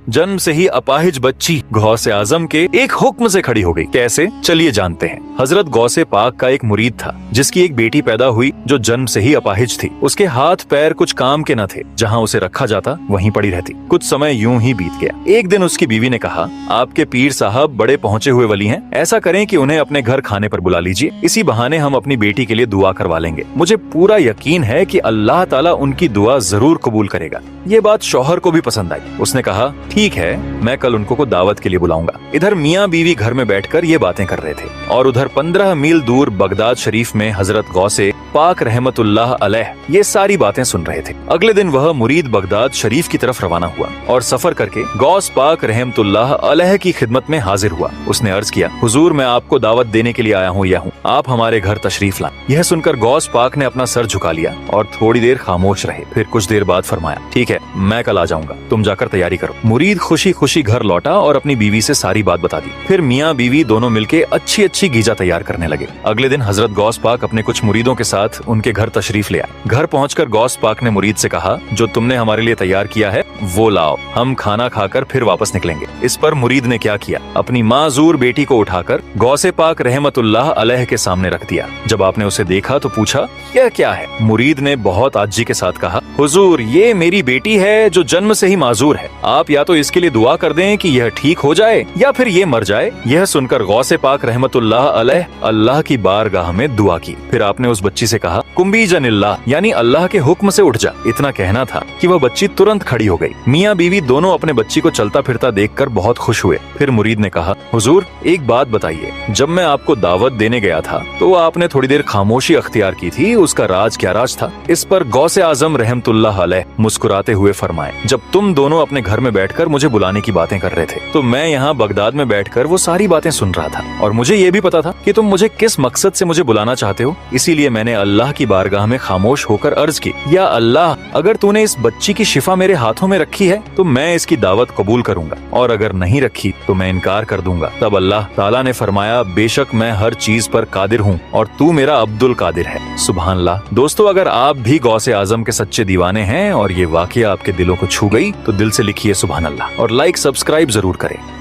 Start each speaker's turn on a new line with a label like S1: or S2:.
S1: जन्म से ही अपाहिज बच्ची गौसे आजम के एक हुक्म से खड़ी हो गई। कैसे, चलिए जानते हैं। हजरत गौसे पाक का एक मुरीद था जिसकी एक बेटी पैदा हुई जो जन्म से ही अपाहिज थी। उसके हाथ पैर कुछ काम के न थे, जहाँ उसे रखा जाता वहीं पड़ी रहती। कुछ समय यूं ही बीत गया। एक दिन उसकी बीवी ने कहा, आपके पीर साहब बड़े पहुंचे हुए वली हैं, ऐसा करें कि उन्हें अपने घर खाने पर बुला लीजिए, इसी बहाने हम अपनी बेटी के लिए दुआ करवा लेंगे। मुझे पूरा यकीन है कि अल्लाह ताला उनकी दुआ जरूर कबूल करेगा। ये बात शौहर को भी पसंद आई। उसने कहा, ठीक है, मैं कल उनको को दावत के लिए बुलाऊंगा। इधर मियाँ बीवी घर में बैठकर ये बातें कर रहे थे और उधर 15 मील दूर बगदाद शरीफ में हजरत गौसे पाक रहमतुल्लाह अलैह ये सारी बातें सुन रहे थे। अगले दिन वह मुरीद बगदाद शरीफ की तरफ रवाना हुआ और सफर करके गौस पाक रहमतुल्लाह अलैह की खिदमत में हाजिर हुआ। उसने अर्ज किया, हुजूर, मैं आपको दावत देने के लिए आया हूँ, आप हमारे घर तशरीफ लाएं। यह सुनकर गौस पाक ने अपना सर झुका लिया और थोड़ी देर खामोश रहे। फिर कुछ देर बाद फरमाया, ठीक है, मैं कल आ जाऊंगा, तुम जाकर तैयारी करो। मुरीद खुशी खुशी घर लौटा और अपनी बीवी से सारी बात बता दी। फिर मियाँ बीवी दोनों मिलके अच्छी अच्छी गीजा तैयार करने लगे। अगले दिन हजरत गौस पाक अपने कुछ मुरीदों के साथ उनके घर तशरीफ ले आए। घर पहुंचकर गौस पाक ने मुरीद से कहा, जो तुमने हमारे लिए तैयार किया है वो लाओ, हम खाना खाकर फिर वापस निकलेंगे। इस पर मुरीद ने क्या किया, अपनी माजूर बेटी को उठाकर गौसे पाक रहमतुल्लाह अलैह के सामने रख दिया। जब आपने उसे देखा तो पूछा, यह क्या है? मुरीद ने बहुत आजी के साथ कहा, हुजूर, ये मेरी बेटी है जो जन्म से ही माजूर है। आप या तो इसके लिए दुआ कर दें कि यह ठीक हो जाए या फिर ये मर जाए। यह सुनकर गौसे पाक रहमतुल्लाह अलैह अल्लाह की बारगाह में दुआ की। फिर आपने उस बच्ची से कहा, कुंबी जनिल्लाह, यानी अल्लाह के हुक्म से उठ जा। इतना कहना था कि वह बच्ची तुरंत खड़ी हो गई। मियाँ बीवी दोनों अपने बच्ची को चलता फिरता देखकर बहुत खुश हुए। फिर मुरीद ने कहा, हुजूर, एक बात बताइए, जब मैं आपको दावत देने गया था तो आपने थोड़ी देर खामोशी अख्तियार की थी, उसका राज क्या राज था? इस पर गौसे आजम रहमतुल्लाह अलैह मुस्कुराते हुए फरमाए, जब तुम दोनों अपने घर में बैठकर मुझे बुलाने की बातें कर रहे थे तो मैं यहाँ बगदाद में बैठकर वो सारी बातें सुन रहा था और मुझे ये भी पता था कि तुम मुझे किस मकसद से मुझे बुलाना चाहते हो। इसीलिए मैंने अल्लाह की बारगाह में खामोश होकर अर्ज की, या अल्लाह, अगर तूने इस बच्ची की शिफा मेरे हाथों में रखी है तो मैं इसकी दावत कबूल करूंगा, और अगर नहीं रखी तो मैं इनकार कर दूंगा। तब अल्लाह ताला ने फरमाया, बेशक मैं हर चीज पर कादिर हूँ और तू मेरा अब्दुल कादिर है। सुभान अल्लाह। दोस्तों, अगर आप भी गौसे आजम के सच्चे दीवाने हैं और ये वाकया आपके दिलों को छू गई तो दिल से लिखिए सुभान अल्लाह और लाइक सब्सक्राइब जरूर करें।